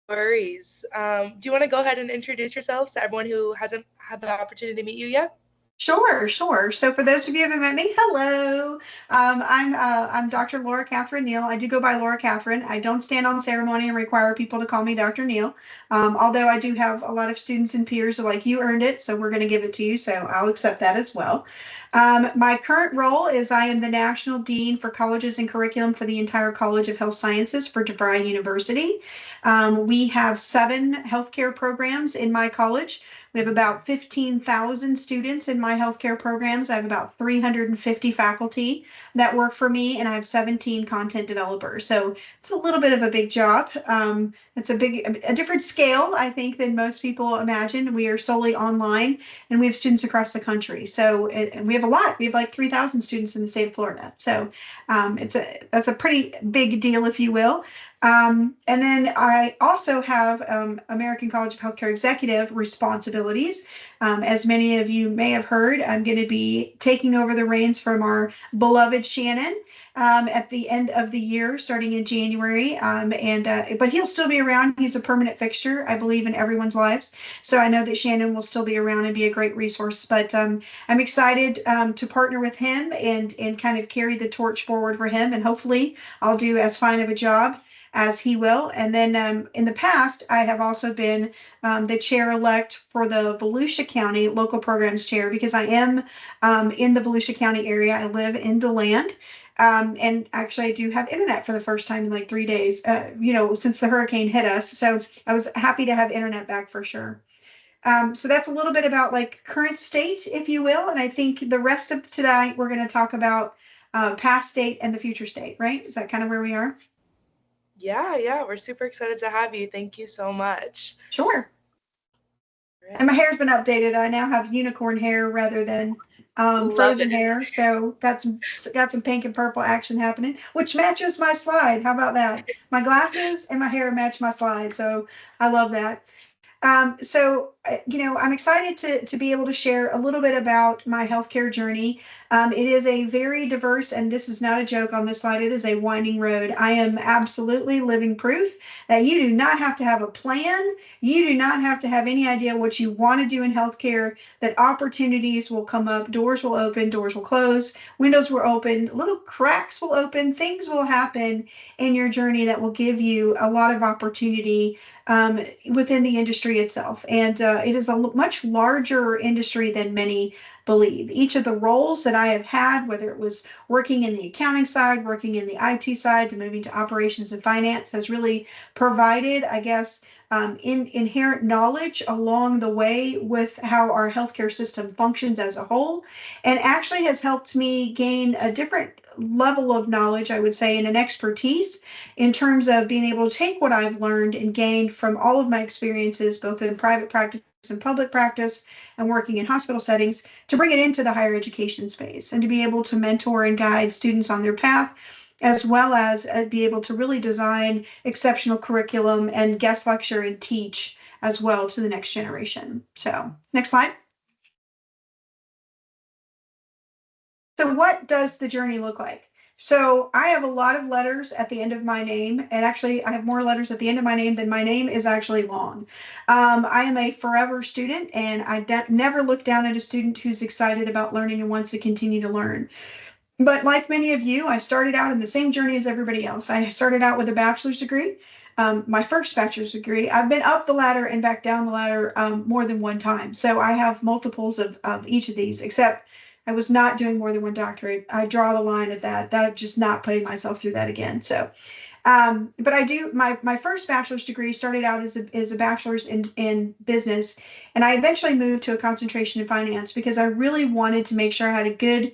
worries. Do you want to go ahead and introduce yourself to everyone who hasn't had the opportunity to meet you yet? Sure, sure. So for those of you who haven't met me, hello. I'm Dr. Laura-Kathryn Neal. I do go by Laura-Kathryn. I don't stand on ceremony and require people to call me Dr. Neal. Although I do have a lot of students and peers who are like, you earned it, so we're going to give it to you. So I'll accept that as well. My current role is I am the National Dean for Colleges and Curriculum for the entire College of Health Sciences for DeVry University. We have 7 healthcare programs in my college. We have about 15,000 students in my healthcare programs. I have about 350 faculty that work for me, and I have 17 content developers. So it's a little bit of a big job. It's a different scale, I think, than most people imagine. We are solely online, and we have students across the country. So and we have a lot. We have like 3,000 students in the state of Florida. So that's a pretty big deal, if you will. And then I also have American College of Healthcare Executive responsibilities. As many of you may have heard, I'm going to be taking over the reins from our beloved Shannon at the end of the year, starting in January. But he'll still be around. He's a permanent fixture, I believe, in everyone's lives. So I know that Shannon will still be around and be a great resource. But I'm excited to partner with him and kind of carry the torch forward for him. And hopefully I'll do as fine of a job as he will. And then in the past, I have also been the chair-elect for the Volusia County Local Programs Chair because I am in the Volusia County area. I live in DeLand. And actually, I do have internet for the first time in like 3 days, since the hurricane hit us. So I was happy to have internet back for sure. So that's a little bit about like current state, if you will. And I think the rest of today, we're going to talk about past state and the future state, right? Is that kind of where we are? Yeah, we're super excited to have you. Thank you so much. Sure. And Right. my hair's been updated. I now have unicorn hair rather than Love frozen it. hair. So got some pink and purple action happening, which matches my slide. How about that? My glasses and my hair match my slide. So I love that. I'm excited to be able to share a little bit about my healthcare journey. It is a very diverse, and this is not a joke on this slide, it is a winding road. I am absolutely living proof that you do not have to have a plan. You do not have to have any idea what you want to do in healthcare, that opportunities will come up, doors will open, doors will close, windows will open, little cracks will open, things will happen in your journey that will give you a lot of opportunity within the industry itself. And it is a much larger industry than many believe. Each of the roles that I have had, whether it was working in the accounting side, working in the IT side, to moving to operations and finance, has really provided, I guess, inherent knowledge along the way with how our healthcare system functions as a whole, and actually has helped me gain a different level of knowledge, I would say, and an expertise in terms of being able to take what I've learned and gained from all of my experiences, both in private practice and public practice and working in hospital settings, to bring it into the higher education space and to be able to mentor and guide students on their path, as well as be able to really design exceptional curriculum and guest lecture and teach as well to the next generation. So next slide. So what does the journey look like? So I have a lot of letters at the end of my name, and actually I have more letters at the end of my name than my name is actually long. I am a forever student, and I never look down at a student who's excited about learning and wants to continue to learn. But like many of you, I started out in the same journey as everybody else. I started out with a bachelor's degree, my first bachelor's degree. I've been up the ladder and back down the ladder more than one time. So I have multiples of each of these, except I was not doing more than one doctorate. I draw the line at that. That just not putting myself through that again. So, but I do, my first bachelor's degree started out as a bachelor's in business. And I eventually moved to a concentration in finance because I really wanted to make sure I had a good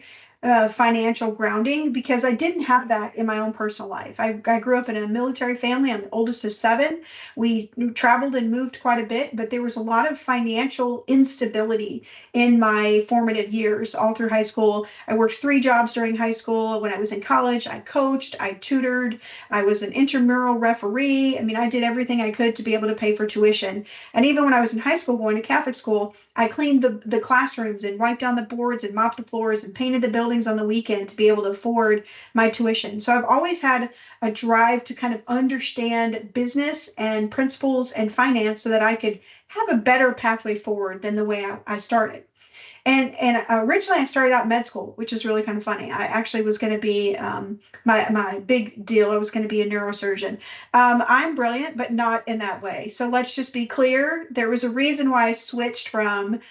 financial grounding, because I didn't have that in my own personal life. I grew up in a military family. I'm the oldest of 7. We traveled and moved quite a bit, but there was a lot of financial instability in my formative years all through high school. I worked 3 jobs during high school. When I was in college, I coached, I tutored, I was an intramural referee. I mean, I did everything I could to be able to pay for tuition. And even when I was in high school going to Catholic school, I cleaned the classrooms and wiped down the boards and mopped the floors and painted the building buildings on the weekend to be able to afford my tuition. So I've always had a drive to kind of understand business and principles and finance so that I could have a better pathway forward than the way I started. And originally I started out med school, which is really kind of funny. I actually was going to be my big deal. I was going to be a neurosurgeon. I'm brilliant, but not in that way. So let's just be clear. There was a reason why I switched from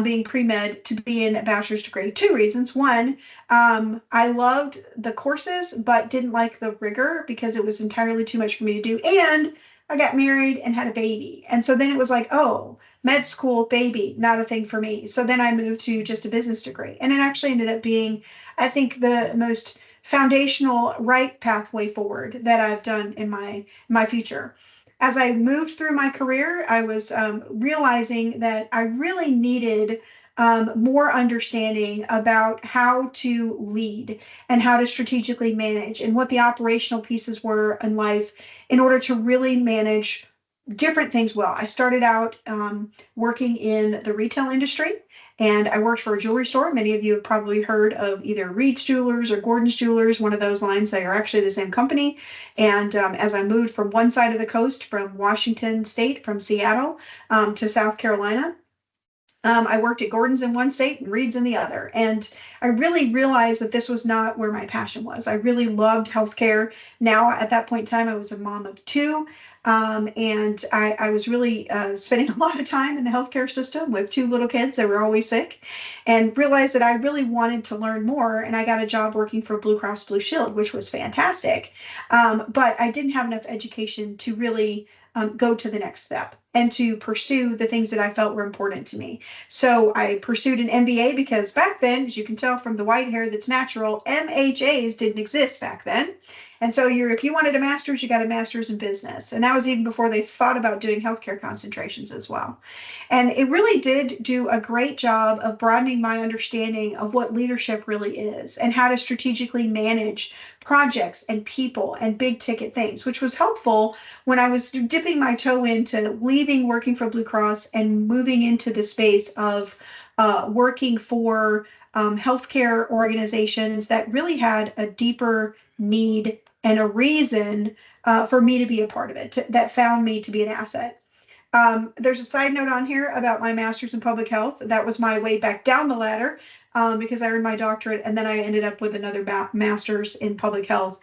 being pre-med to being a bachelor's degree. Two reasons. One, I loved the courses, but didn't like the rigor because it was entirely too much for me to do. And I got married and had a baby. And so then it was like, oh, med school, baby, not a thing for me. So then I moved to just a business degree. And it actually ended up being, I think, the most foundational right pathway forward that I've done in my future. As I moved through my career, I was realizing that I really needed more understanding about how to lead and how to strategically manage and what the operational pieces were in life in order to really manage different things well. I started out working in the retail industry, and I worked for a jewelry store. Many of you have probably heard of either Reed's Jewelers or Gordon's Jewelers, one of those lines. They are actually the same company. And as I moved from one side of the coast, from Washington State, from Seattle to South Carolina, I worked at Gordon's in one state and Reed's in the other. And I really realized that this was not where my passion was. I really loved healthcare. Now, at that point in time, I was a mom of two. And I was really spending a lot of time in the healthcare system with two little kids that were always sick, and realized that I really wanted to learn more. And I got a job working for Blue Cross Blue Shield, which was fantastic. But I didn't have enough education to really go to the next step and to pursue the things that I felt were important to me. So I pursued an MBA because back then, as you can tell from the white hair that's natural, MHAs didn't exist back then. And so if you wanted a master's, you got a master's in business. And that was even before they thought about doing healthcare concentrations as well. And it really did do a great job of broadening my understanding of what leadership really is and how to strategically manage projects and people and big ticket things, which was helpful when I was dipping my toe into leaving working for Blue Cross and moving into the space of working for healthcare organizations that really had a deeper need and a reason for me to be a part of it, that found me to be an asset. There's a side note on here about my master's in public health. That was my way back down the ladder because I earned my doctorate, and then I ended up with another master's in public health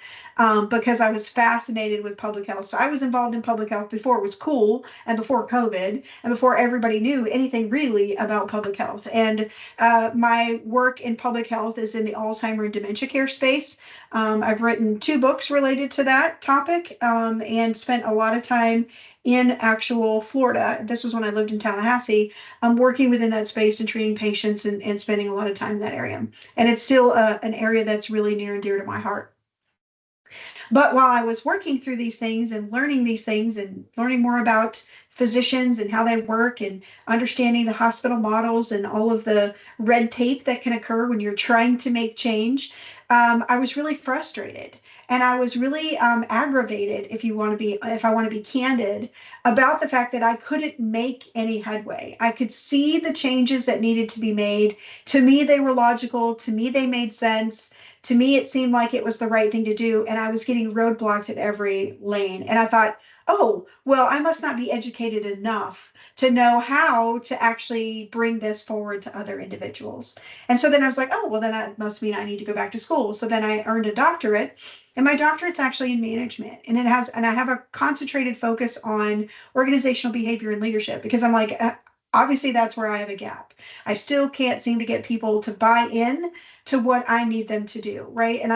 because I was fascinated with public health. So I was involved in public health before it was cool and before COVID and before everybody knew anything really about public health. And my work in public health is in the Alzheimer and dementia care space. I've written 2 books related to that topic and spent a lot of time in actual Florida. This was when I lived in Tallahassee. I'm working within that space and treating patients and spending a lot of time in that area. And it's still an area that's really near and dear to my heart. But while I was working through these things and learning more about physicians and how they work and understanding the hospital models and all of the red tape that can occur when you're trying to make change, I was really frustrated. And I was really aggravated, if I want to be candid, about the fact that I couldn't make any headway. I could see the changes that needed to be made. To me, they were logical. To me, they made sense. To me, it seemed like it was the right thing to do. And I was getting roadblocked at every lane. And I thought, oh, well, I must not be educated enough to know how to actually bring this forward to other individuals. And so then I was like, oh, well, then that must mean I need to go back to school. So then I earned a doctorate, and my doctorate's actually in management. And I have a concentrated focus on organizational behavior and leadership because I'm like, obviously that's where I have a gap. I still can't seem to get people to buy in to what I need them to do, right? And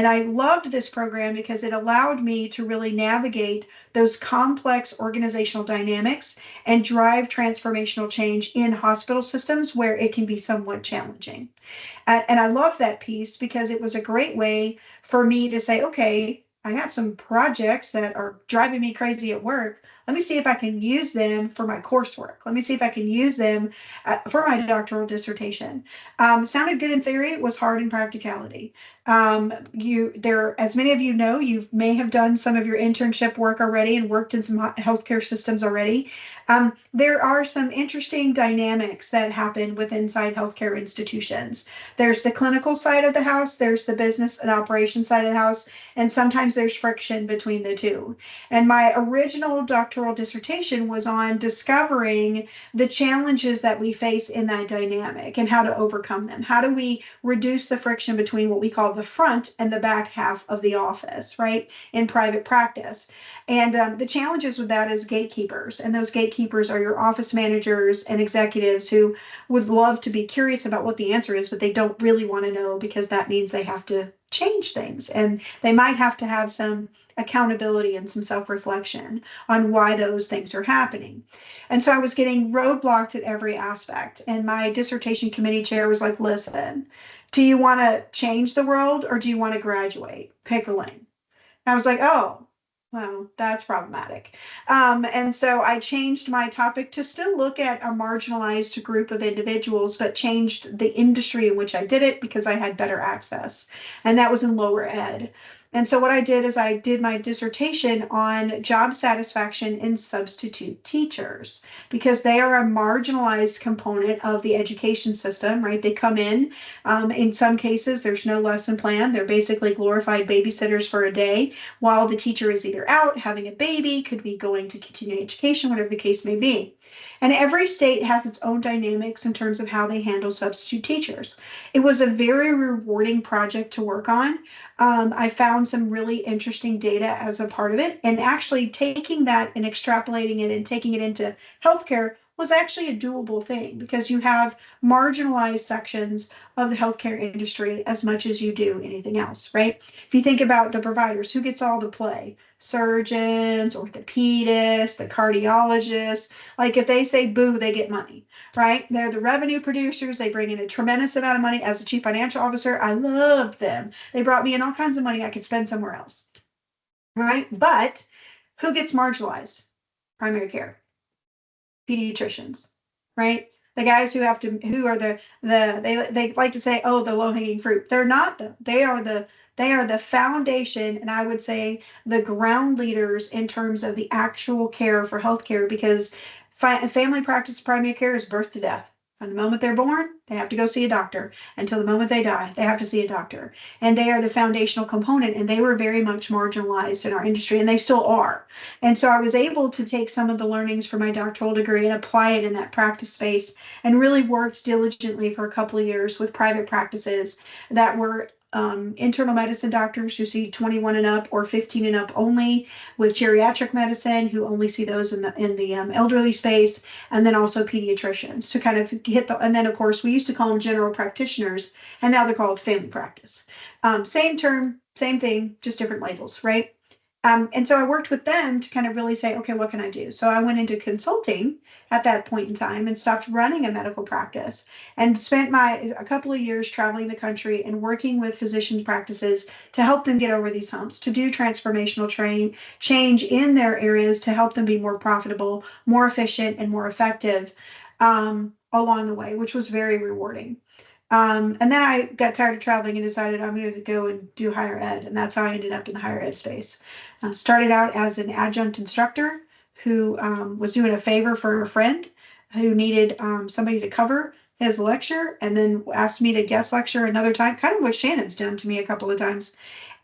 I loved this program because it allowed me to really navigate those complex organizational dynamics and drive transformational change in hospital systems where it can be somewhat challenging. And I love that piece because it was a great way for me to say, okay, I got some projects that are driving me crazy at work. Let me see if I can use them for my coursework. Let me see if I can use them for my doctoral dissertation. Sounded good in theory, was hard in practicality. As many of you know, you may have done some of your internship work already and worked in some healthcare systems already. There are some interesting dynamics that happen with inside healthcare institutions. There's the clinical side of the house, there's the business and operation side of the house, and sometimes there's friction between the two. And my original doctoral dissertation was on discovering the challenges that we face in that dynamic and how to overcome them. How do we reduce the friction between what we call the front and the back half of the office, right, in private practice? And the challenges with that is gatekeepers. And those gatekeepers are your office managers and executives who would love to be curious about what the answer is, but they don't really want to know because that means they have to change things. And they might have to have some accountability and some self-reflection on why those things are happening. And so I was getting roadblocked at every aspect. And my dissertation committee chair was like, listen, do you want to change the world or do you want to graduate? Pick a lane. I was like, oh, well, that's problematic. And so I changed my topic to still look at a marginalized group of individuals, but changed the industry in which I did it because I had better access. And that was in lower ed. And so what I did is I did my dissertation on job satisfaction in substitute teachers because they are a marginalized component of the education system, right? They come in some cases, there's no lesson plan. They're basically glorified babysitters for a day while the teacher is either out having a baby, could be going to continuing education, whatever the case may be. And every state has its own dynamics in terms of how they handle substitute teachers. It was a very rewarding project to work on. I found some really interesting data as a part of it, and actually taking that and extrapolating it and taking it into healthcare was actually a doable thing because you have marginalized sections of the healthcare industry as much as you do anything else, right? If you think about the providers, who gets all the play? Surgeons, orthopedists, the cardiologists. Like if they say boo, they get money, right? They're the revenue producers. They bring in a tremendous amount of money. As a chief financial officer, I love them. They brought me in all kinds of money I could spend somewhere else, right? But who gets marginalized? Primary care, pediatricians, right? The guys who are they like to say, oh, the low-hanging fruit. They're not them. They are the foundation, and I would say the ground leaders in terms of the actual care for healthcare, because family practice primary care is birth to death. From the moment they're born, they have to go see a doctor. Until the moment they die, they have to see a doctor. And they are the foundational component, and they were very much marginalized in our industry, and they still are. And so I was able to take some of the learnings from my doctoral degree and apply it in that practice space, and really worked diligently for a couple of years with private practices that were internal medicine doctors who see 21 and up or 15 and up only, with geriatric medicine who only see those in the elderly space, and then also pediatricians to kind of and then of course we used to call them general practitioners, and now they're called family practice. Same term, same thing, just different labels, right? And so I worked with them to kind of really say, okay, what can I do? So I went into consulting at that point in time and stopped running a medical practice and spent a couple of years traveling the country and working with physicians' practices to help them get over these humps, to do transformational change in their areas to help them be more profitable, more efficient, and more effective along the way, which was very rewarding. And then I got tired of traveling and decided I'm going to go and do higher ed. And that's how I ended up in the higher ed space. Started out as an adjunct instructor who was doing a favor for a friend who needed somebody to cover his lecture, and then asked me to guest lecture another time, kind of what Shannon's done to me a couple of times.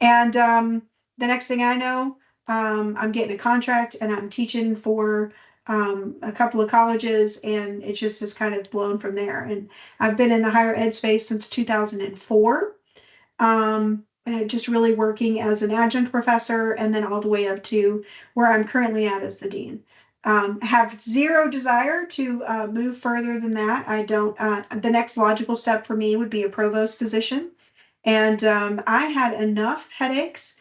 And the next thing I know, I'm getting a contract and I'm teaching for a couple of colleges, and it just has kind of blown from there. And I've been in the higher ed space since 2004, just really working as an adjunct professor, and then all the way up to where I'm currently at as the dean. Have zero desire to move further than that. I don't. The next logical step for me would be a provost position, and I had enough headaches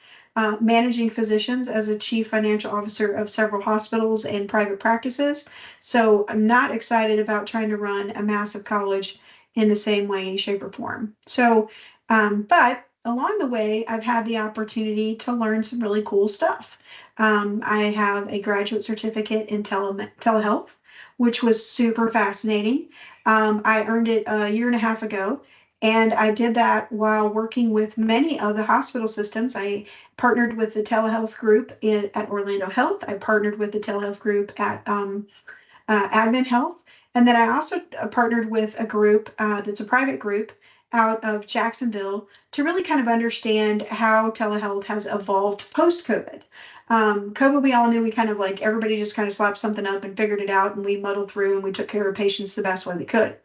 managing physicians as a chief financial officer of several hospitals and private practices. So I'm not excited about trying to run a massive college in the same way, shape, or form. So, but along the way, I've had the opportunity to learn some really cool stuff. I have a graduate certificate in telehealth, which was super fascinating. I earned it a year and a half ago. And I did that while working with many of the hospital systems. I partnered with the telehealth group at Orlando Health. I partnered with the telehealth group at Admin Health. And then I also partnered with a group that's a private group out of Jacksonville to really kind of understand how telehealth has evolved post COVID. COVID, we all knew we kind of like everybody just kind of slapped something up and figured it out, and we muddled through and we took care of patients the best way we could.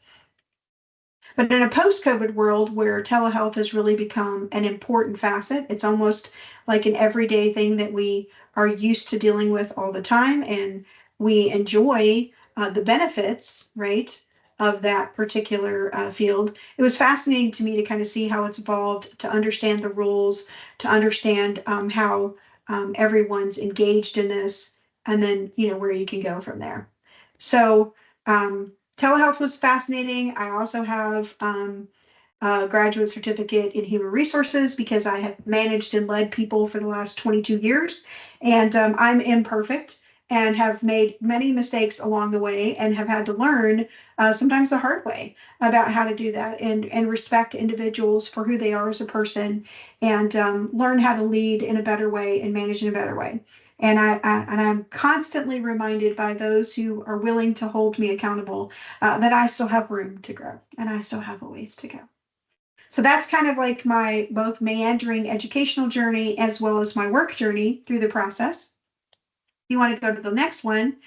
But in a post-COVID world where telehealth has really become an important facet, it's almost like an everyday thing that we are used to dealing with all the time, and we enjoy the benefits, right, of that particular field. It was fascinating to me to kind of see how it's evolved, to understand the rules, to understand how everyone's engaged in this, and then, where you can go from there. So, telehealth was fascinating. I also have a graduate certificate in human resources because I have managed and led people for the last 22 years. And I'm imperfect and have made many mistakes along the way and have had to learn, sometimes the hard way, about how to do that and respect individuals for who they are as a person, and learn how to lead in a better way and manage in a better way. And I'm constantly reminded by those who are willing to hold me accountable that I still have room to grow and I still have a ways to go. So that's kind of like my both meandering educational journey as well as my work journey through the process. If you want to go to the next one,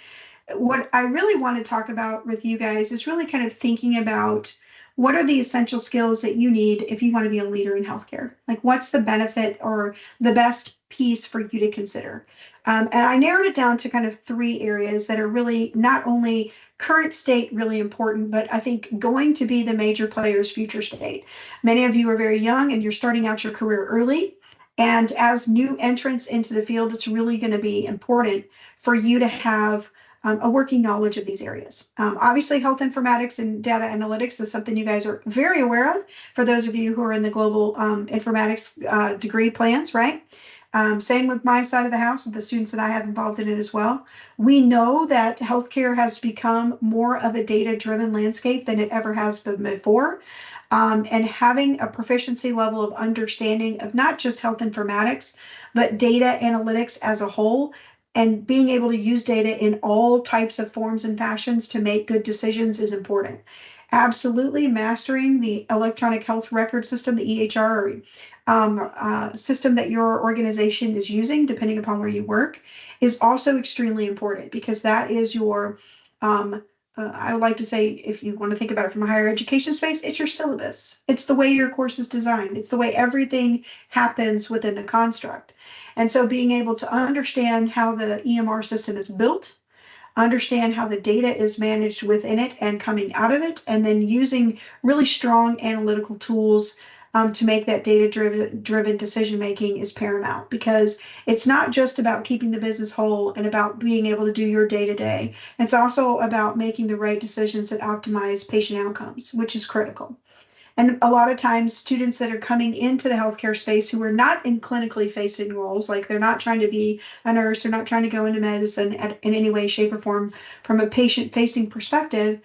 what I really want to talk about with you guys is really kind of thinking about what are the essential skills that you need if you want to be a leader in healthcare? Like, what's the benefit or the best piece for you to consider? And I narrowed it down to kind of three areas that are really not only current state really important, but I think going to be the major players future state. Many of you are very young and you're starting out your career early. And as new entrants into the field, it's really going to be important for you to have a working knowledge of these areas. Obviously, health informatics and data analytics is something you guys are very aware of for those of you who are in the global informatics degree plans, right? Same with my side of the house, with the students that I have involved in it as well. We know that healthcare has become more of a data-driven landscape than it ever has been before. And having a proficiency level of understanding of not just health informatics, but data analytics as a whole, and being able to use data in all types of forms and fashions to make good decisions is important. Absolutely mastering the electronic health record system, the EHR system that your organization is using, depending upon where you work, is also extremely important because that is your, I would like to say, if you want to think about it from a higher education space, it's your syllabus. It's the way your course is designed. It's the way everything happens within the construct. And so being able to understand how the EMR system is built, understand how the data is managed within it and coming out of it, and then using really strong analytical tools to make that data-driven decision making is paramount, because it's not just about keeping the business whole and about being able to do your day-to-day. It's also about making the right decisions that optimize patient outcomes, which is critical. And a lot of times, students that are coming into the healthcare space who are not in clinically facing roles, like they're not trying to be a nurse, they're not trying to go into medicine in any way, shape, or form from a patient facing perspective,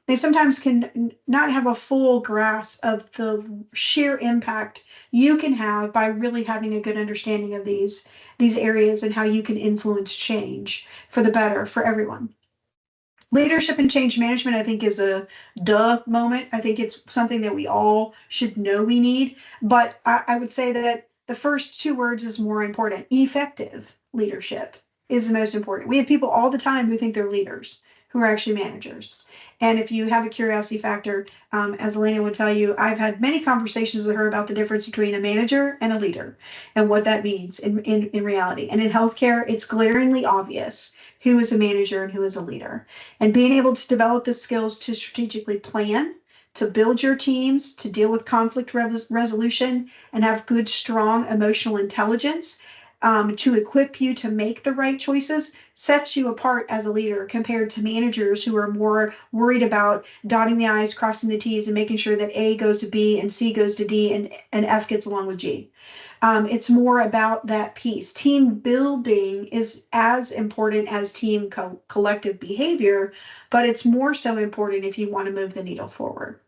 they sometimes can not have a full grasp of the sheer impact you can have by really having a good understanding of these areas and how you can influence change for the better for everyone. Leadership and change management, I think, is a duh moment. I think it's something that we all should know we need. But I would say that the first two words is more important. Effective leadership is the most important. We have people all the time who think they're leaders, who are actually managers. And if you have a curiosity factor, as Elena would tell you, I've had many conversations with her about the difference between a manager and a leader and what that means in reality. And in healthcare, it's glaringly obvious who is a manager and who is a leader. And being able to develop the skills to strategically plan, to build your teams, to deal with conflict resolution, and have good, strong emotional intelligence to equip you to make the right choices sets you apart as a leader compared to managers who are more worried about dotting the I's, crossing the T's, and making sure that A goes to B and C goes to D and F gets along with G. It's more about that piece. Team building is as important as team collective behavior, but it's more so important if you want to move the needle forward.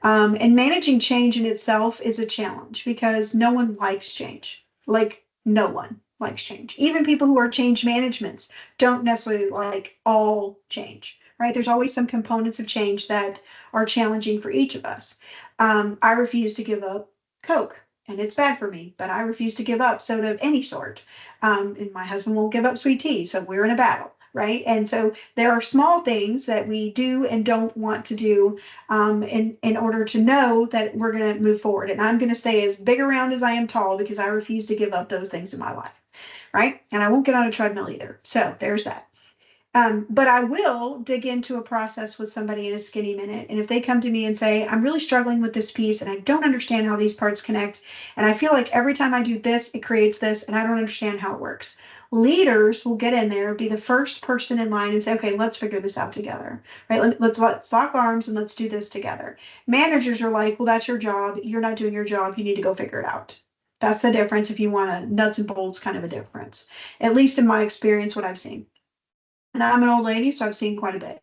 And managing change in itself is a challenge because no one likes change. Like, no one likes change. Even people who are change managements don't necessarily like all change, right? There's always some components of change that are challenging for each of us. I refuse to give up Coke, and it's bad for me, but I refuse to give up soda of any sort. And my husband won't give up sweet tea, so we're in a battle, right? And so there are small things that we do and don't want to do in order to know that we're going to move forward. And I'm going to stay as big around as I am tall because I refuse to give up those things in my life, right? And I won't get on a treadmill either. So there's that. But I will dig into a process with somebody in a skinny minute. And if they come to me and say, I'm really struggling with this piece and I don't understand how these parts connect, and I feel like every time I do this, it creates this, and I don't understand how it works. Leaders will get in there, be the first person in line and say, okay, let's figure this out together, right? Let's lock arms and let's do this together. Managers are like, well, that's your job. You're not doing your job. You need to go figure it out. That's the difference if you want a nuts and bolts kind of a difference, at least in my experience, what I've seen. And I'm an old lady, so I've seen quite a bit.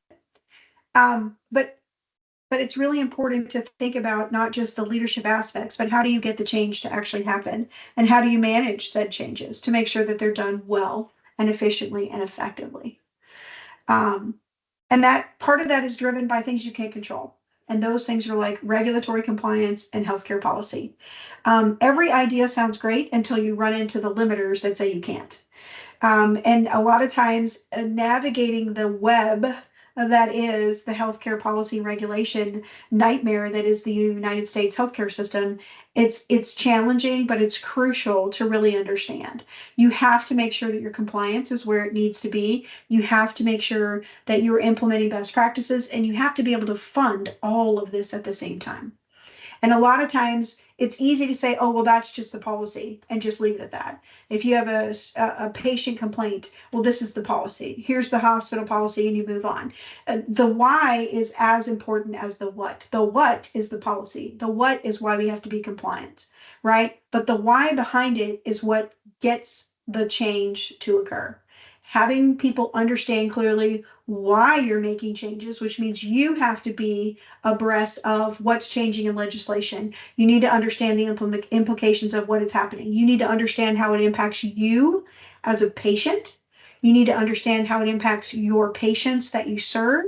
But it's really important to think about not just the leadership aspects, but how do you get the change to actually happen? And how do you manage said changes to make sure that they're done well and efficiently and effectively? Um, and that part of that is driven by things you can't control. And those things are like regulatory compliance and healthcare policy. Every idea sounds great until you run into the limiters that say you can't. And a lot of times navigating the web that is the healthcare policy regulation nightmare that is the United States healthcare system, it's challenging, but it's crucial to really understand. You have to make sure that your compliance is where it needs to be. You have to make sure that you're implementing best practices, and you have to be able to fund all of this at the same time. And a lot of times it's easy to say, oh, well, that's just the policy and just leave it at that. If you have a patient complaint, well, this is the policy. Here's the hospital policy and you move on. The why is as important as the what. The what is the policy. The what is why we have to be compliant, right? But the why behind it is what gets the change to occur. Having people understand clearly why you're making changes, which means you have to be abreast of what's changing in legislation. You need to understand the implications of what is happening. You need to understand how it impacts you as a patient. You need to understand how it impacts your patients that you serve.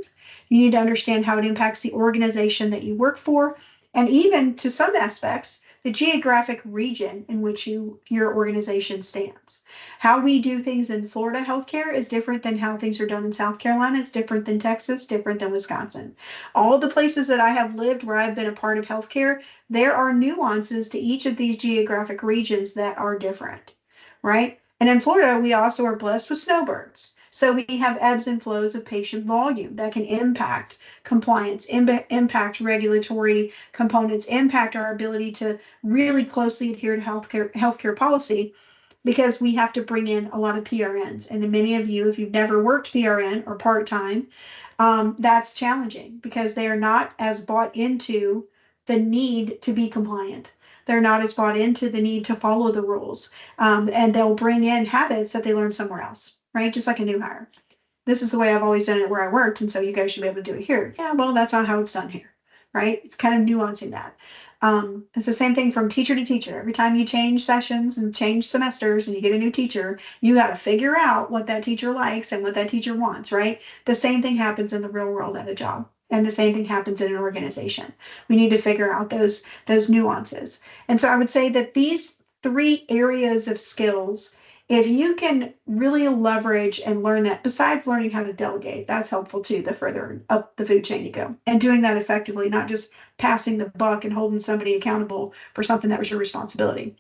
You need to understand how it impacts the organization that you work for, and even to some aspects, the geographic region in which your organization stands. How we do things in Florida healthcare is different than how things are done in South Carolina. It's different than Texas, different than Wisconsin. All the places that I have lived where I've been a part of healthcare, there are nuances to each of these geographic regions that are different, right? And in Florida, we also are blessed with snowbirds. So we have ebbs and flows of patient volume that can impact compliance, impact regulatory components, impact our ability to really closely adhere to healthcare policy, because we have to bring in a lot of PRNs. And many of you, if you've never worked PRN or part-time, that's challenging because they are not as bought into the need to be compliant. They're not as bought into the need to follow the rules. And they'll bring in habits that they learn somewhere else, right? Just like a new hire. This is the way I've always done it where I worked, and so you guys should be able to do it here. Yeah, well, that's not how it's done here, right? It's kind of nuancing that. It's the same thing from teacher to teacher. Every time you change sessions and change semesters and you get a new teacher, you got to figure out what that teacher likes and what that teacher wants, right? The same thing happens in the real world at a job. And the same thing happens in an organization. We need to figure out those nuances. And so I would say that these three areas of skills, if you can really leverage and learn that, besides learning how to delegate, that's helpful too, the further up the food chain you go. And doing that effectively, not just passing the buck and holding somebody accountable for something that was your responsibility.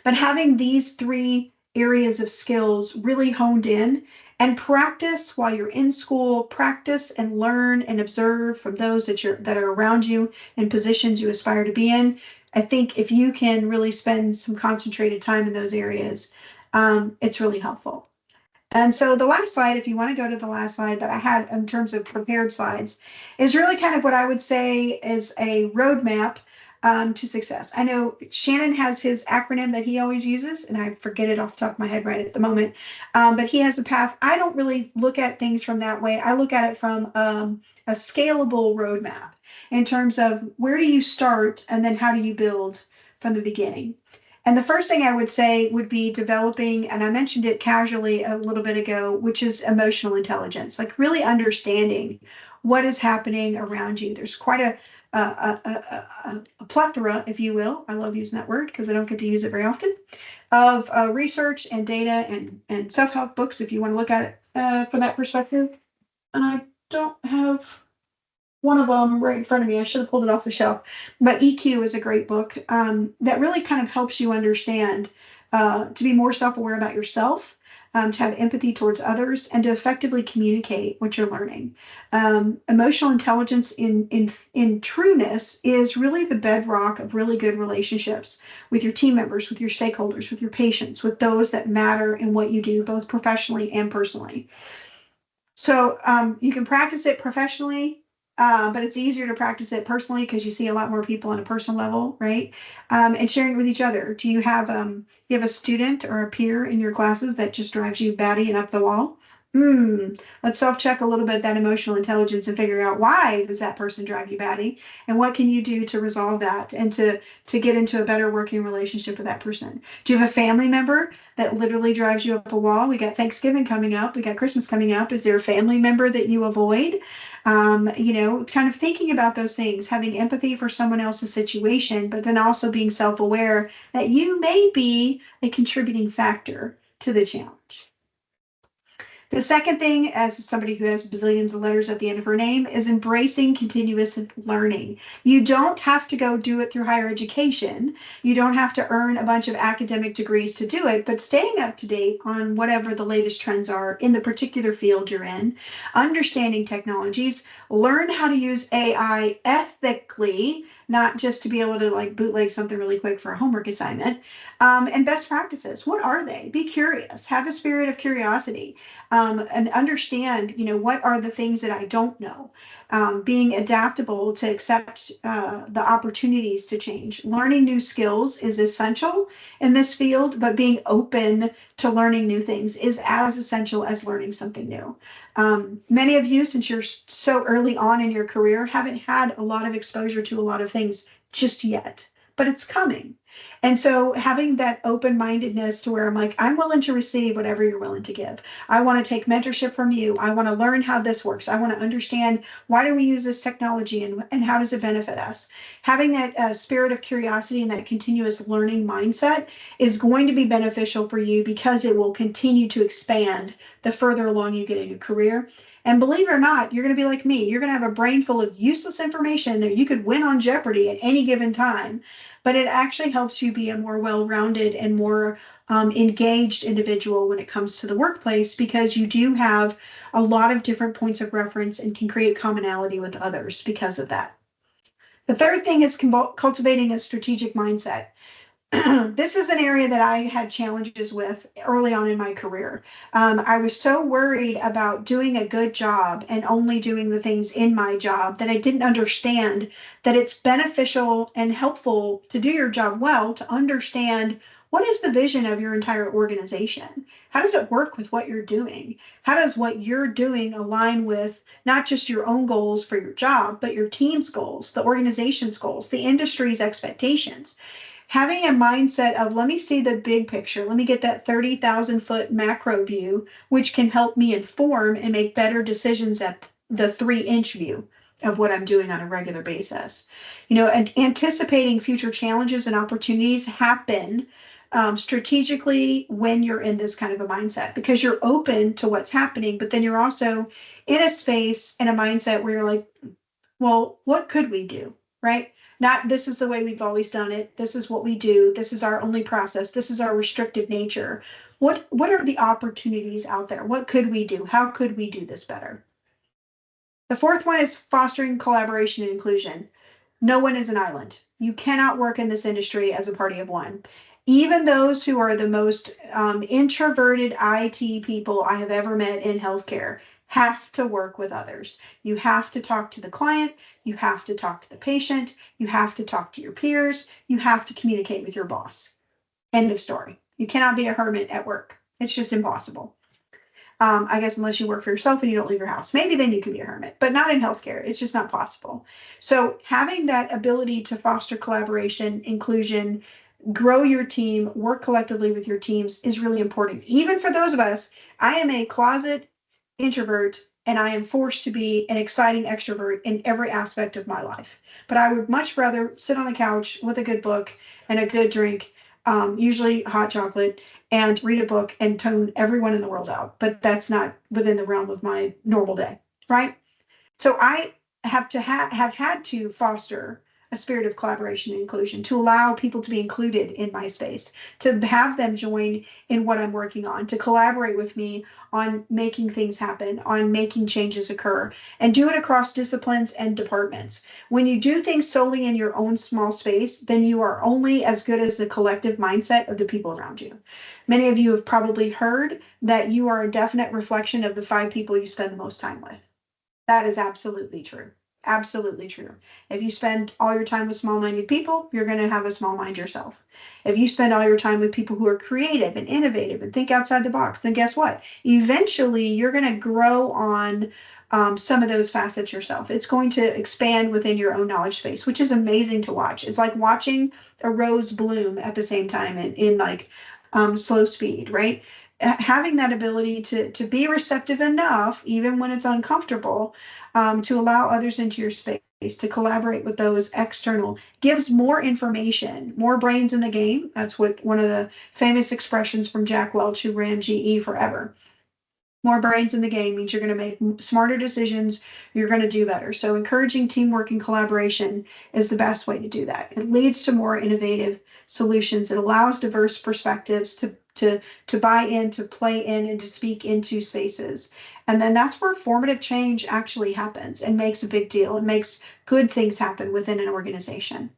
But having these three areas of skills really honed in, and practice while you're in school, practice and learn and observe from those that are around you in positions you aspire to be in. I think if you can really spend some concentrated time in those areas, it's really helpful. And so the last slide, if you want to go to the last slide that I had in terms of prepared slides, is really kind of what I would say is a roadmap to success. I know Shannon has his acronym that he always uses, and I forget it off the top of my head right at the moment, but he has a path. I don't really look at things from that way. I look at it from a scalable roadmap. in terms of where do you start and then how do you build from the beginning. And the first thing I would say would be developing, and I mentioned it casually a little bit ago, which is emotional intelligence, like really understanding what is happening around you. There's quite a plethora, if you will. I love using that word because I don't get to use it very often, of research and data and self-help books, if you want to look at it from that perspective. And I don't have one of them right in front of me. I should have pulled it off the shelf. But EQ is a great book that really kind of helps you understand to be more self-aware about yourself, to have empathy towards others, and to effectively communicate what you're learning. Emotional intelligence in trueness is really the bedrock of really good relationships with your team members, with your stakeholders, with your patients, with those that matter in what you do, both professionally and personally. So you can practice it professionally, but it's easier to practice it personally because you see a lot more people on a personal level, right? And sharing it with each other. Do you have a student or a peer in your classes that just drives you batty and up the wall? Let's self-check a little bit that emotional intelligence and figure out why does that person drive you batty, and what can you do to resolve that and to get into a better working relationship with that person. Do you have a family member that literally drives you up a wall? We got Thanksgiving coming up. We got Christmas coming up. Is there a family member that you avoid? Kind of thinking about those things, having empathy for someone else's situation, but then also being self-aware that you may be a contributing factor to the challenge. The second thing, as somebody who has bazillions of letters at the end of her name, is embracing continuous learning. You don't have to go do it through higher education. You don't have to earn a bunch of academic degrees to do it, but staying up to date on whatever the latest trends are in the particular field you're in, understanding technologies, learn how to use AI ethically, not just to be able to like bootleg something really quick for a homework assignment, and best practices. What are they? Be curious, have a spirit of curiosity, and understand, what are the things that I don't know. Being adaptable to accept the opportunities to change. Learning new skills is essential in this field, but being open to learning new things is as essential as learning something new. Many of you, since you're so early on in your career, haven't had a lot of exposure to a lot of things just yet, but it's coming. And so having that open-mindedness to where I'm like, I'm willing to receive whatever you're willing to give. I want to take mentorship from you. I want to learn how this works. I want to understand, why do we use this technology, and how does it benefit us? Having that spirit of curiosity and that continuous learning mindset is going to be beneficial for you because it will continue to expand the further along you get in your career. And believe it or not, you're going to be like me. You're going to have a brain full of useless information that you could win on Jeopardy at any given time. But it actually helps you be a more well-rounded and more engaged individual when it comes to the workplace, because you do have a lot of different points of reference and can create commonality with others because of that. The third thing is cultivating a strategic mindset. This is an area that I had challenges with early on in my career. I was so worried about doing a good job and only doing the things in my job that I didn't understand that it's beneficial and helpful to do your job well, to understand what is the vision of your entire organization. How does it work with what you're doing? How does what you're doing align with not just your own goals for your job, but your team's goals, the organization's goals, the industry's expectations? Having a mindset of, let me see the big picture, let me get that 30,000-foot macro view, which can help me inform and make better decisions at the 3-inch view of what I'm doing on a regular basis. And anticipating future challenges and opportunities happen strategically when you're in this kind of a mindset, because you're open to what's happening, but then you're also in a space and a mindset where you're like, well, what could we do, right? Not, this is the way we've always done it. This is what we do. This is our only process. This is our restrictive nature. What are the opportunities out there? What could we do? How could we do this better? The fourth one is fostering collaboration and inclusion. No one is an island. You cannot work in this industry as a party of one. Even those who are the most introverted IT people I have ever met in healthcare have to work with others. You have to talk to the client. You have to talk to the patient. You have to talk to your peers. You have to communicate with your boss. End of story. You cannot be a hermit at work. It's just impossible. I guess unless you work for yourself and you don't leave your house, maybe then you can be a hermit, but not in healthcare. It's just not possible. So having that ability to foster collaboration, inclusion, grow your team, work collectively with your teams is really important. Even for those of us, I am a closet introvert and I am forced to be an exciting extrovert in every aspect of my life. But I would much rather sit on the couch with a good book and a good drink, usually hot chocolate, and read a book and tone everyone in the world out. But that's not within the realm of my normal day, right? So I have had to foster a spirit of collaboration and inclusion to allow people to be included in my space, to have them join in what I'm working on, to collaborate with me on making things happen, on making changes occur, and do it across disciplines and departments. When you do things solely in your own small space, then you are only as good as the collective mindset of the people around you. Many of you have probably heard that you are a definite reflection of the 5 people you spend the most time with. That is absolutely true. Absolutely true. If you spend all your time with small minded people, you're going to have a small mind yourself. If you spend all your time with people who are creative and innovative and think outside the box, then guess what? Eventually, you're going to grow on some of those facets yourself. It's going to expand within your own knowledge space, which is amazing to watch. It's like watching a rose bloom at the same time in like slow speed, right? Having that ability to be receptive enough, even when it's uncomfortable, to allow others into your space, to collaborate with those external, gives more information, more brains in the game. That's what one of the famous expressions from Jack Welch, who ran GE forever. More brains in the game means you're going to make smarter decisions. You're going to do better. So encouraging teamwork and collaboration is the best way to do that. It leads to more innovative solutions. It allows diverse perspectives to buy in, to play in, and to speak into spaces. And then that's where formative change actually happens and makes a big deal. It makes good things happen within an organization.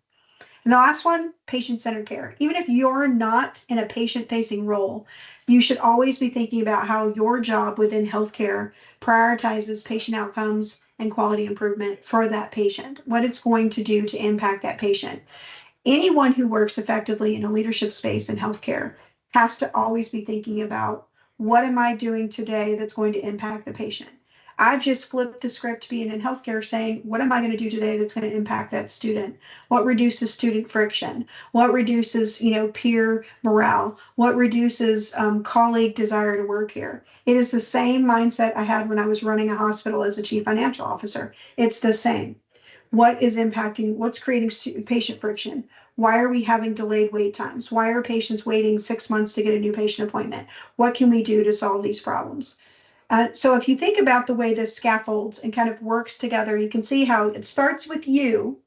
And the last one, patient-centered care. Even if you're not in a patient-facing role, you should always be thinking about how your job within healthcare prioritizes patient outcomes and quality improvement for that patient, what it's going to do to impact that patient. Anyone who works effectively in a leadership space in healthcare has to always be thinking about, what am I doing today that's going to impact the patient? I've just flipped the script being in healthcare saying, what am I going to do today that's going to impact that student? What reduces student friction? What reduces, peer morale? What reduces colleague desire to work here? It is the same mindset I had when I was running a hospital as a chief financial officer. It's the same. What is impacting, what's creating patient friction? Why are we having delayed wait times? Why are patients waiting 6 months to get a new patient appointment? What can we do to solve these problems? So if you think about the way this scaffolds and kind of works together, you can see how it starts with you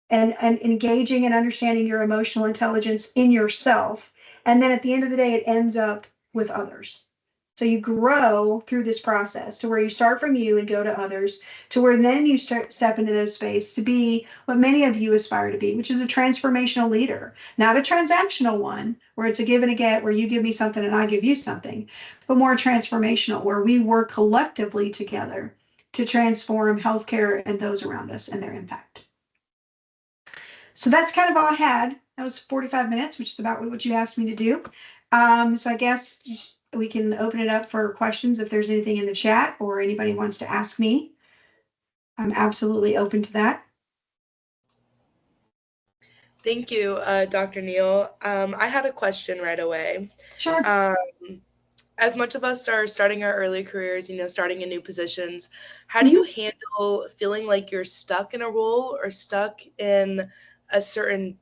and engaging and understanding your emotional intelligence in yourself. And then at the end of the day, it ends up with others. So you grow through this process to where you start from you and go to others, to where then you step into those space to be what many of you aspire to be, which is a transformational leader, not a transactional one where it's a give and a get, where you give me something and I give you something, but more transformational, where we work collectively together to transform healthcare and those around us and their impact. So that's kind of all I had. That was 45 minutes, which is about what you asked me to do. So I guess we can open it up for questions if there's anything in the chat or anybody wants to ask me. I'm absolutely open to that. Thank you, Dr. Neal. I had a question right away. Sure. As much of us are starting our early careers, starting in new positions, how do you handle feeling like you're stuck in a role or stuck in a certain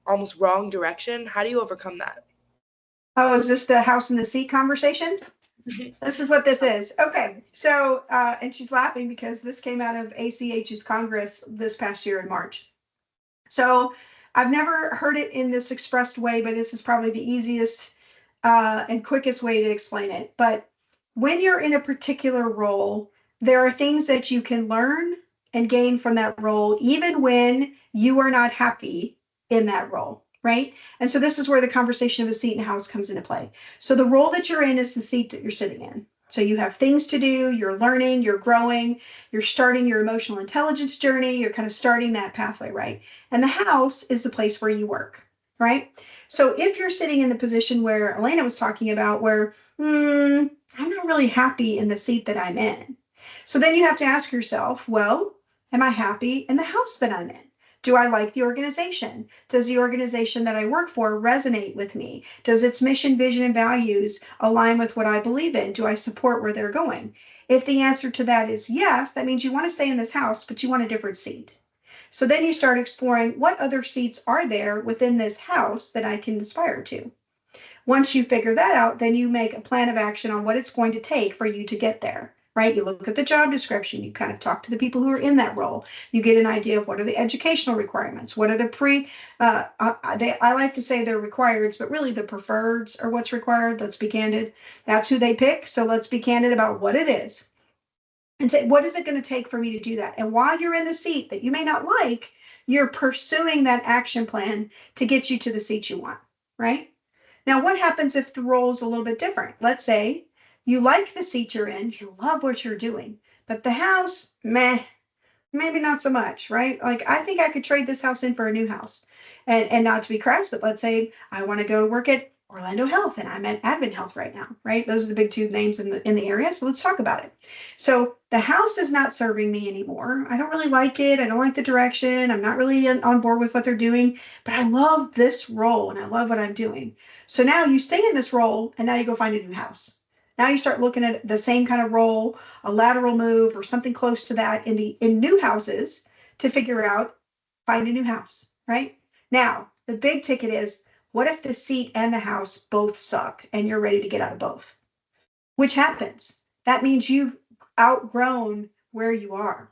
almost wrong direction? How do you overcome that? Oh, is this the house in the seat conversation? This is what this is. Okay. So, and she's laughing because this came out of ACH's Congress this past year in March. So I've never heard it in this expressed way, but this is probably the easiest and quickest way to explain it. But when you're in a particular role, there are things that you can learn and gain from that role, even when you are not happy in that role, right? And so this is where the conversation of a seat in a house comes into play. So the role that you're in is the seat that you're sitting in. So you have things to do, you're learning, you're growing, you're starting your emotional intelligence journey, you're kind of starting that pathway, right? And the house is the place where you work, right? So if you're sitting in the position where Elena was talking about, where I'm not really happy in the seat that I'm in. So then you have to ask yourself, well, am I happy in the house that I'm in? Do I like the organization? Does the organization that I work for resonate with me? Does its mission, vision, and values align with what I believe in? Do I support where they're going? If the answer to that is yes, that means you want to stay in this house, but you want a different seat. So then you start exploring what other seats are there within this house that I can aspire to. Once you figure that out, then you make a plan of action on what it's going to take for you to get there, right? You look at the job description, you kind of talk to the people who are in that role. You get an idea of what are the educational requirements, what are the I like to say they're requireds, but really the preferreds are what's required. Let's be candid. That's who they pick. So let's be candid about what it is and say, what is it going to take for me to do that? And while you're in the seat that you may not like, you're pursuing that action plan to get you to the seat you want, right? Now, what happens if the role is a little bit different? Let's say you like the seat you're in, you love what you're doing, but the house, meh, maybe not so much, right? Like I think I could trade this house in for a new house. And not to be crass, but let's say I want to go work at Orlando Health and I'm at Advent Health right now, right? Those are the big two names in the area. So let's talk about it. So the house is not serving me anymore. I don't really like it. I don't like the direction. I'm not really on board with what they're doing, but I love this role and I love what I'm doing. So now you stay in this role and now you go find a new house. Now you start looking at the same kind of role, a lateral move or something close to that in new houses to figure out, find a new house, right? Now, the big ticket is, what if the seat and the house both suck and you're ready to get out of both? Which happens. That means you've outgrown where you are,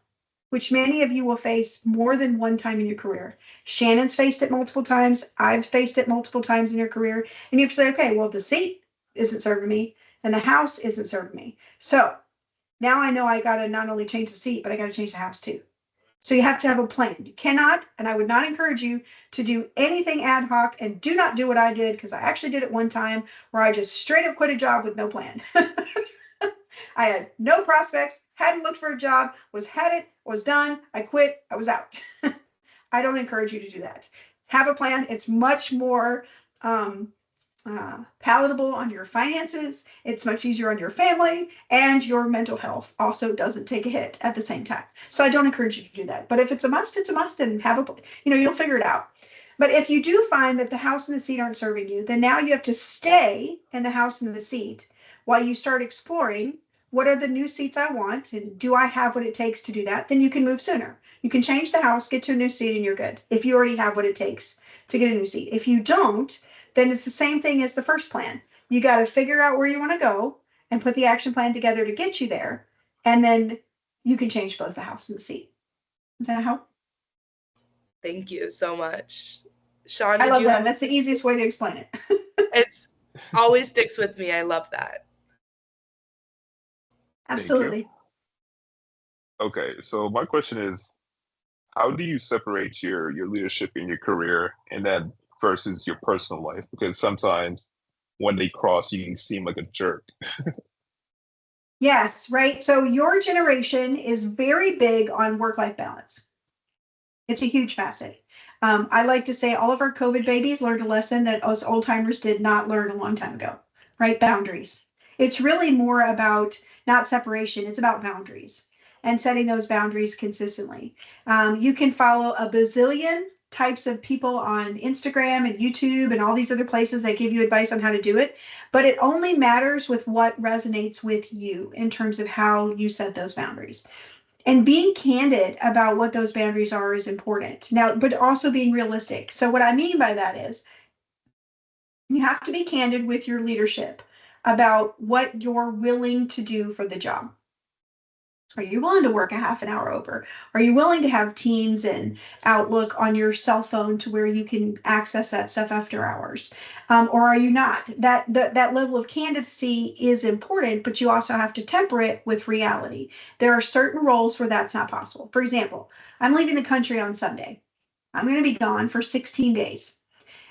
which many of you will face more than one time in your career. Shannon's faced it multiple times. I've faced it multiple times in your career. And you have to say, okay, well, the seat isn't serving me and the house isn't serving me. So now I know I got to not only change the seat, but I got to change the house too. So you have to have a plan. You cannot, and I would not encourage you to do anything ad hoc and do not do what I did because I actually did it one time where I just straight up quit a job with no plan. I had no prospects, hadn't looked for a job, had it, was done, I quit, I was out. I don't encourage you to do that. Have a plan. It's much more palatable on your finances. It's much easier on your family, and your mental health also doesn't take a hit at the same time. So I don't encourage you to do that. But if it's a must, it's a must, and you'll figure it out. But if you do find that the house and the seat aren't serving you, then now you have to stay in the house and the seat while you start exploring what are the new seats I want, and do I have what it takes to do that? Then you can move sooner. You can change the house, get to a new seat, and you're good. If you already have what it takes to get a new seat. If you don't, then it's the same thing as the first plan. You got to figure out where you want to go and put the action plan together to get you there. And then you can change both the house and the seat. Does that help? Thank you so much. Sean, I did love you that. have That's the easiest way to explain it. it's always sticks with me. I love that. Thank you. Absolutely. Okay, so my question is, how do you separate your leadership in your career and that versus your personal life? Because sometimes when they cross, you can seem like a jerk. Yes, right. So your generation is very big on work life balance. It's a huge facet. I like to say all of our COVID babies learned a lesson that us old timers did not learn a long time ago, right? Boundaries. It's really more about not separation, it's about boundaries and setting those boundaries consistently. You can follow a bazillion types of people on Instagram and YouTube and all these other places that give you advice on how to do it, but it only matters with what resonates with you in terms of how you set those boundaries. And being candid about what those boundaries are is important. Now, but also being realistic. So, what I mean by that is you have to be candid with your leadership about what you're willing to do for the job. Are you willing to work a half an hour over? Are you willing to have Teams and Outlook on your cell phone to where you can access that stuff after hours? Or are you not? That level of candidacy is important, but you also have to temper it with reality. There are certain roles where that's not possible. For example, I'm leaving the country on Sunday. I'm going to be gone for 16 days.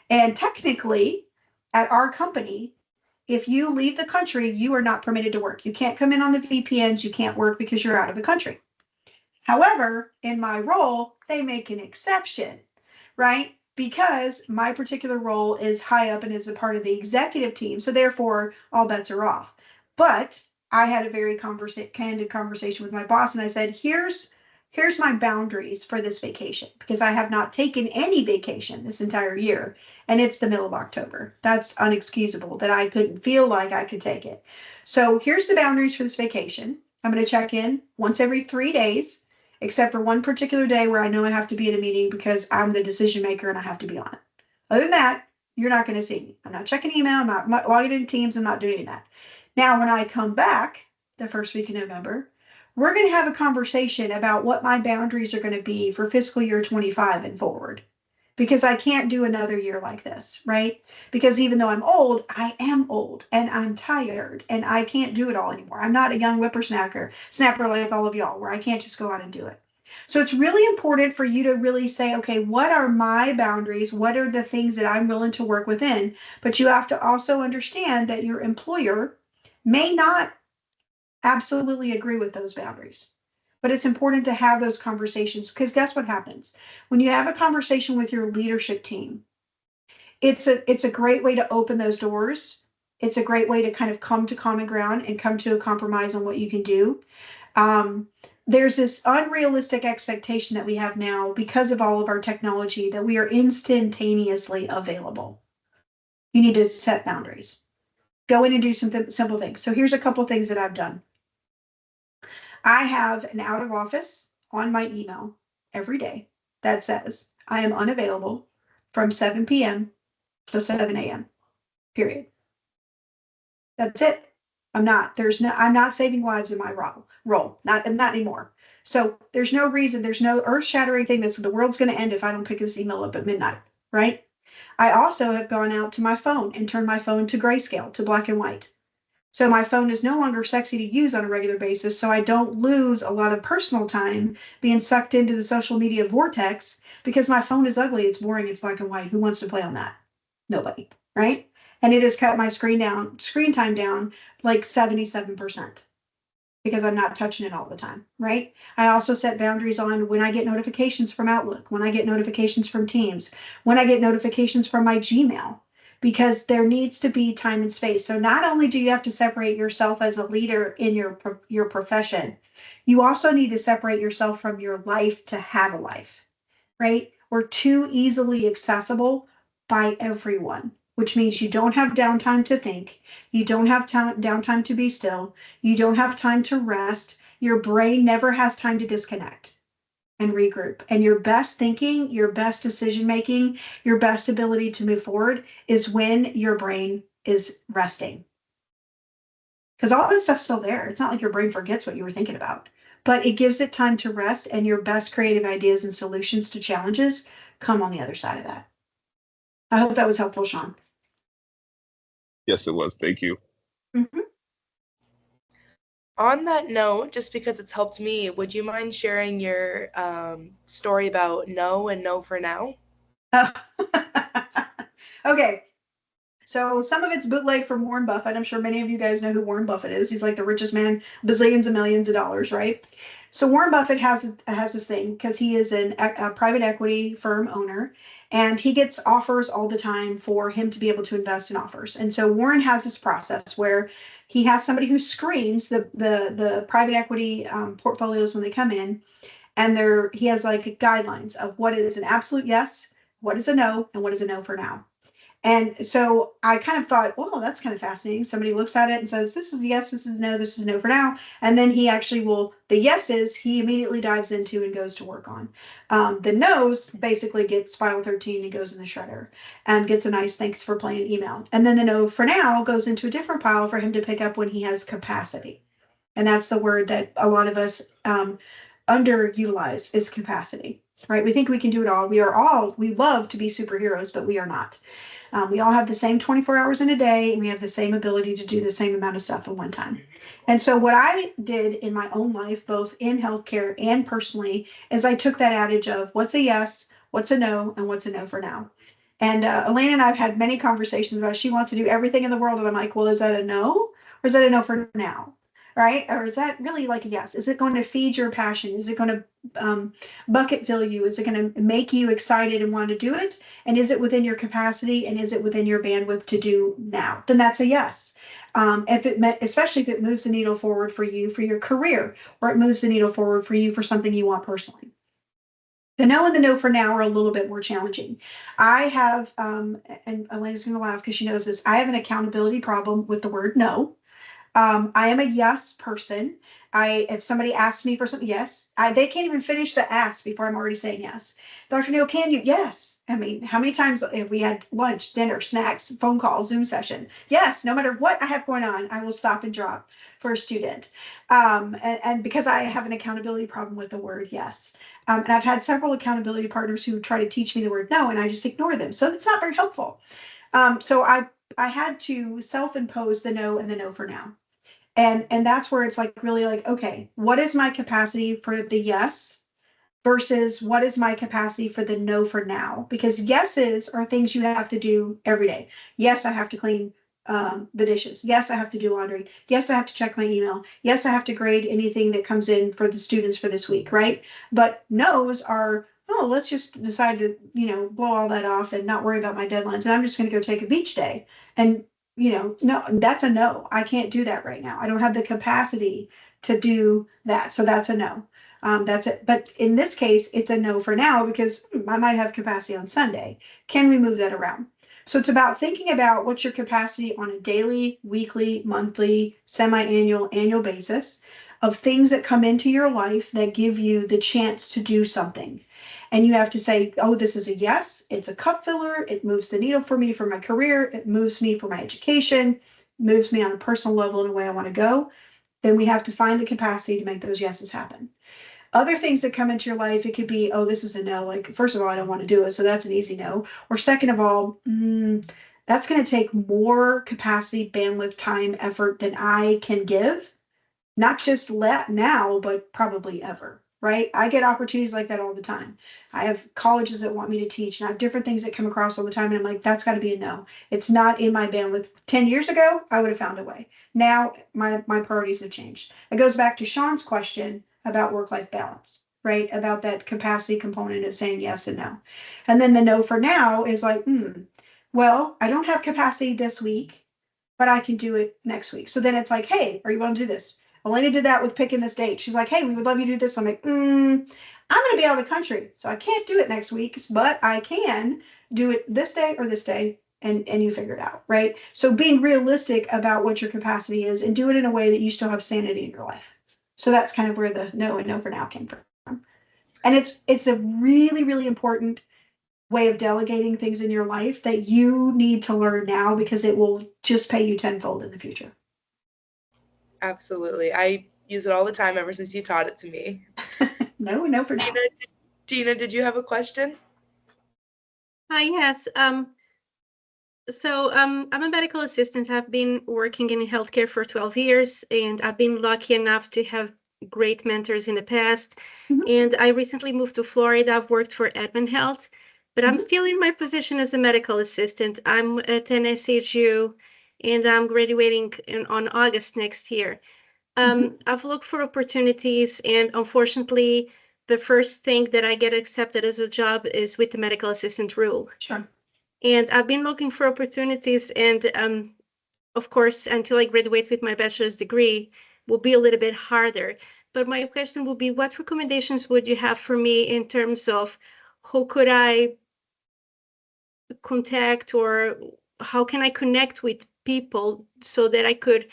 And technically, at our company, if you leave the country, you are not permitted to work. You can't come in on the VPNs. You can't work because you're out of the country. However, in my role, they make an exception, right? Because my particular role is high up and is a part of the executive team. So therefore, all bets are off. But I had a very candid conversation with my boss, and I said, here's my boundaries for this vacation, because I have not taken any vacation this entire year, and it's the middle of October. That's unexcusable that I couldn't feel like I could take it. So here's the boundaries for this vacation. I'm going to check in once every 3 days, except for one particular day where I know I have to be at a meeting because I'm the decision maker and I have to be on it. Other than that, you're not going to see me. I'm not checking email. I'm not logging into Teams. I'm not doing that. Now, when I come back the first week of November, we're going to have a conversation about what my boundaries are going to be for fiscal year 25 and forward. Because I can't do another year like this, right? Because even though I'm old, I am old and I'm tired and I can't do it all anymore. I'm not a young whippersnapper like all of y'all, where I can't just go out and do it. So it's really important for you to really say, okay, what are my boundaries? What are the things that I'm willing to work within? But you have to also understand that your employer may not absolutely agree with those boundaries. But it's important to have those conversations, because guess what happens? When you have a conversation with your leadership team, it's a great way to open those doors. It's a great way to kind of come to common ground and come to a compromise on what you can do. Um, there's this unrealistic expectation that we have now because of all of our technology that we are instantaneously available. You need to set boundaries. Go in and do some simple things. So here's a couple of things that I've done. I have an out of office on my email every day that says I am unavailable from 7 p.m. to 7 a.m. Period. That's it. I'm not saving lives in my role. Not anymore. So there's no reason, there's no earth shattering thing that's the world's going to end if I don't pick this email up at midnight. Right. I also have gone out to my phone and turned my phone to grayscale, to black and white. So my phone is no longer sexy to use on a regular basis. So I don't lose a lot of personal time being sucked into the social media vortex because my phone is ugly. It's boring. It's black and white. Who wants to play on that? Nobody. Right. And it has cut my screen time down like 77% because I'm not touching it all the time. Right. I also set boundaries on when I get notifications from Outlook, when I get notifications from Teams, when I get notifications from my Gmail, because there needs to be time and space. So not only do you have to separate yourself as a leader in your profession, you also need to separate yourself from your life to have a life, right? We're too easily accessible by everyone, which means you don't have downtime to think. You don't have downtime to be still. You don't have time to rest. Your brain never has time to disconnect and regroup. And your best thinking, your best decision making, your best ability to move forward is when your brain is resting. Because all that stuff's still there. It's not like your brain forgets what you were thinking about, but it gives it time to rest, and your best creative ideas and solutions to challenges come on the other side of that. I hope that was helpful, Sean. Yes, it was. Thank you. Mm-hmm. On that note, just because it's helped me, would you mind sharing your story about no and no for now? Okay. So some of it's bootleg from Warren Buffett. I'm sure many of you guys know who Warren Buffett is. He's like the richest man, bazillions and millions of dollars, right? So Warren Buffett has this thing because he is a private equity firm owner, and he gets offers all the time for him to be able to invest in offers. And so Warren has this process where he has somebody who screens the private equity portfolios when they come in, and he has like guidelines of what is an absolute yes, what is a no, and what is a no for now. And so I kind of thought, well, that's kind of fascinating. Somebody looks at it and says, this is a yes, this is a no, this is a no for now. And then he actually the yeses, he immediately dives into and goes to work on. The no's basically gets file 13 and goes in the shredder and gets a nice thanks for playing email. And then the no for now goes into a different pile for him to pick up when he has capacity. And that's the word that a lot of us underutilize is capacity, right? We think we can do it all. We love to be superheroes, but we are not. We all have the same 24 hours in a day, and we have the same ability to do the same amount of stuff at one time. And so what I did in my own life, both in healthcare and personally, is I took that adage of what's a yes, what's a no, and what's a no for now. And Elaine and I have had many conversations about she wants to do everything in the world. And I'm like, well, is that a no? Or is that a no for now? Right? Or is that really like a yes? Is it going to feed your passion? Is it going to bucket fill you? Is it going to make you excited and want to do it? And is it within your capacity? And is it within your bandwidth to do now? Then that's a yes. Especially if it moves the needle forward for you for your career, or it moves the needle forward for you for something you want personally. The no and the no for now are a little bit more challenging. I have, and Elena's going to laugh because she knows this. I have an accountability problem with the word no. I am a yes person. If somebody asks me for something, yes. They can't even finish the ask before I'm already saying yes. Dr. Neal, can you? Yes. I mean, how many times have we had lunch, dinner, snacks, phone call, Zoom session? Yes. No matter what I have going on, I will stop and drop for a student. And because I have an accountability problem with the word yes. And I've had several accountability partners who try to teach me the word no, and I just ignore them. So it's not very helpful. So I had to self-impose the no and the no for now. And that's where it's like really like, okay, what is my capacity for the yes versus what is my capacity for the no for now? Because yeses are things you have to do every day. Yes, I have to clean the dishes. Yes, I have to do laundry. Yes, I have to check my email. Yes, I have to grade anything that comes in for the students for this week, right? But no's are, oh, let's just decide to, blow all that off and not worry about my deadlines. And I'm just going to go take a beach day. And, no, that's a no. I can't do that right now. I don't have the capacity to do that. So that's a no. That's it. But in this case, it's a no for now because I might have capacity on Sunday. Can we move that around? So it's about thinking about what's your capacity on a daily, weekly, monthly, semi-annual, annual basis of things that come into your life that give you the chance to do something. And you have to say, oh, this is a yes. It's a cup filler. It moves the needle for me for my career. It moves me for my education, moves me on a personal level in a way I want to go. Then we have to find the capacity to make those yeses happen. Other things that come into your life, it could be, oh, this is a no. Like, first of all, I don't want to do it. So that's an easy no. Or second of all, that's going to take more capacity, bandwidth, time, effort than I can give. Not just now, but probably ever. Right? I get opportunities like that all the time. I have colleges that want me to teach, and I have different things that come across all the time. And I'm like, that's got to be a no. It's not in my bandwidth. 10 years ago, I would have found a way. Now, my priorities have changed. It goes back to Sean's question about work-life balance, right? About that capacity component of saying yes and no. And then the no for now is like, well, I don't have capacity this week, but I can do it next week. So then it's like, hey, are you willing to do this? Elena did that with picking this date. She's like, hey, we would love you to do this. I'm like, I'm going to be out of the country, so I can't do it next week, but I can do it this day or this day, and you figure it out, right? So being realistic about what your capacity is and do it in a way that you still have sanity in your life. So that's kind of where the no and no for now came from. And it's a really, really important way of delegating things in your life that you need to learn now because it will just pay you tenfold in the future. Absolutely. I use it all the time ever since you taught it to me. No for now. Dina, did you have a question? Hi, yes. I'm a medical assistant. I've been working in healthcare for 12 years, and I've been lucky enough to have great mentors in the past. And I recently moved to Florida. I've worked for Advent Health, but I'm still in my position as a medical assistant. I'm at an SHU, and I'm graduating on August next year. I've looked for opportunities, and unfortunately, the first thing that I get accepted as a job is with the medical assistant rule. Sure. And I've been looking for opportunities, and of course, until I graduate with my bachelor's degree, will be a little bit harder. But my question would be, what recommendations would you have for me in terms of who could I contact, or how can I connect with people so that I could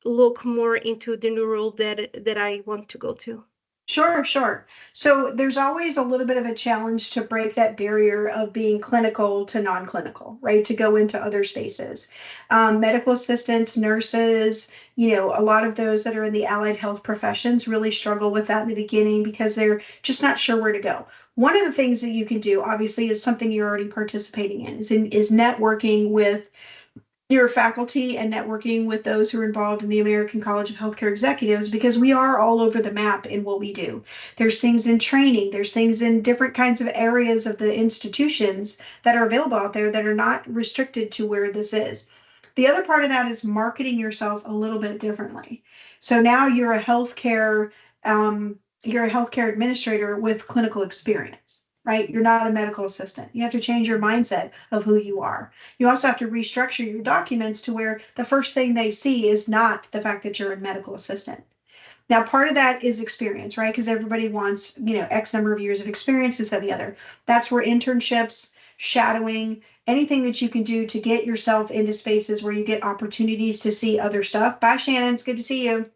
look more into the new role that I want to go to? Sure. So there's always a little bit of a challenge to break that barrier of being clinical to non-clinical, right? To go into other spaces. Medical assistants, nurses, a lot of those that are in the allied health professions really struggle with that in the beginning because they're just not sure where to go. One of the things that you can do, obviously, is something you're already participating in, is networking with your faculty and networking with those who are involved in the American College of Healthcare Executives, because we are all over the map in what we do. There's things in training, there's things in different kinds of areas of the institutions that are available out there that are not restricted to where this is. The other part of that is marketing yourself a little bit differently. So now you're a healthcare administrator with clinical experience. right? You're not a medical assistant. You have to change your mindset of who you are. You also have to restructure your documents to where the first thing they see is not the fact that you're a medical assistant. Now, part of that is experience, right? Because everybody wants, X number of years of experience, this, and the other. That's where internships, shadowing, anything that you can do to get yourself into spaces where you get opportunities to see other stuff. Bye, Shannon. It's good to see you.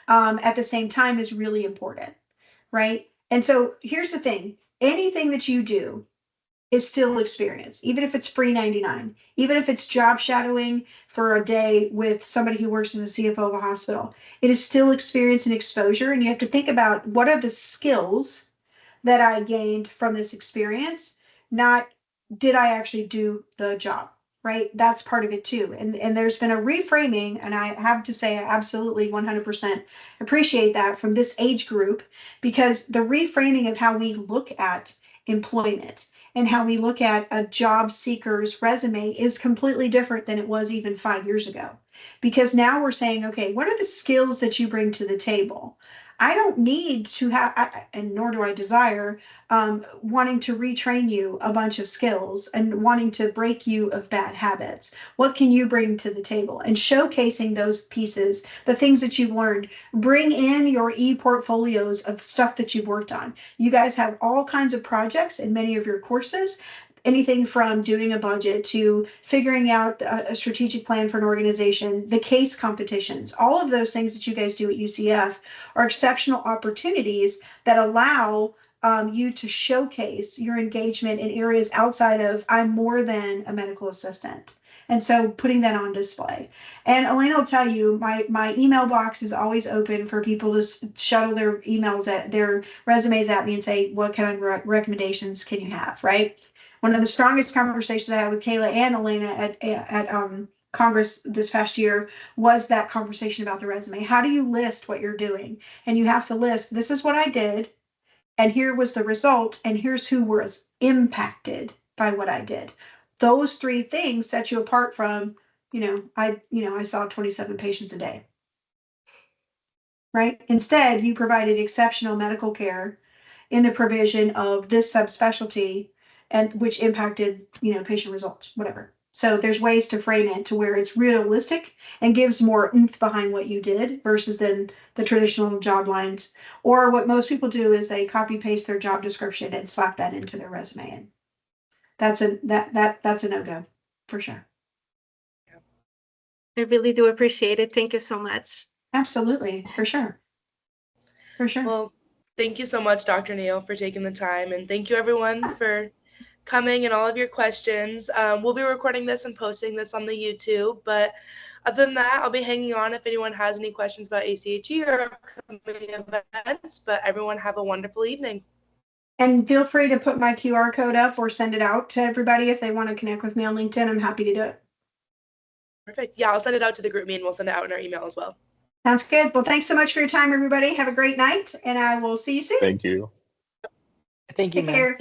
At the same time is really important, right? And so here's the thing. Anything that you do is still experience, even if it's free 99, even if it's job shadowing for a day with somebody who works as a CFO of a hospital. It is still experience and exposure. And you have to think about what are the skills that I gained from this experience, not did I actually do the job, right? That's part of it too. And there's been a reframing, and I have to say I absolutely 100% appreciate that from this age group, because the reframing of how we look at employment and how we look at a job seeker's resume is completely different than it was even 5 years ago. Because now we're saying, okay, what are the skills that you bring to the table? I don't need to have, and nor do I desire, wanting to retrain you a bunch of skills and wanting to break you of bad habits. What can you bring to the table? And showcasing those pieces, the things that you've learned. Bring in your e-portfolios of stuff that you've worked on. You guys have all kinds of projects in many of your courses. Anything from doing a budget to figuring out a strategic plan for an organization, the case competitions, all of those things that you guys do at UCF are exceptional opportunities that allow you to showcase your engagement in areas outside of I'm more than a medical assistant. And so putting that on display. And Elena will tell you, my email box is always open for people to shuttle their emails at their resumes at me and say, what kind of recommendations can you have, right? One of the strongest conversations I had with Kayla and Elena at Congress this past year was that conversation about the resume. How do you list what you're doing? And you have to list, this is what I did, and here was the result, and here's who was impacted by what I did. Those three things set you apart from, I saw 27 patients a day. Right? Instead, you provided exceptional medical care in the provision of this subspecialty, and which impacted, patient results, whatever. So there's ways to frame it to where it's realistic and gives more oomph behind what you did versus than the traditional job lines. Or what most people do is they copy paste their job description and slap that into their resume. And that's a no-go for sure. I really do appreciate it. Thank you so much. Absolutely, for sure. For sure. Well, thank you so much, Dr. Neal, for taking the time. And thank you, everyone, for coming and all of your questions. We'll be recording this and posting this on the YouTube. But other than that, I'll be hanging on if anyone has any questions about ACHE or upcoming events. But everyone have a wonderful evening. And feel free to put my QR code up or send it out to everybody if they want to connect with me on LinkedIn. I'm happy to do it. Perfect. Yeah, I'll send it out to the group me and we'll send it out in our email as well. Sounds good. Well, thanks so much for your time, everybody. Have a great night, and I will see you soon. Thank you. Thank you, Take ma'am. care.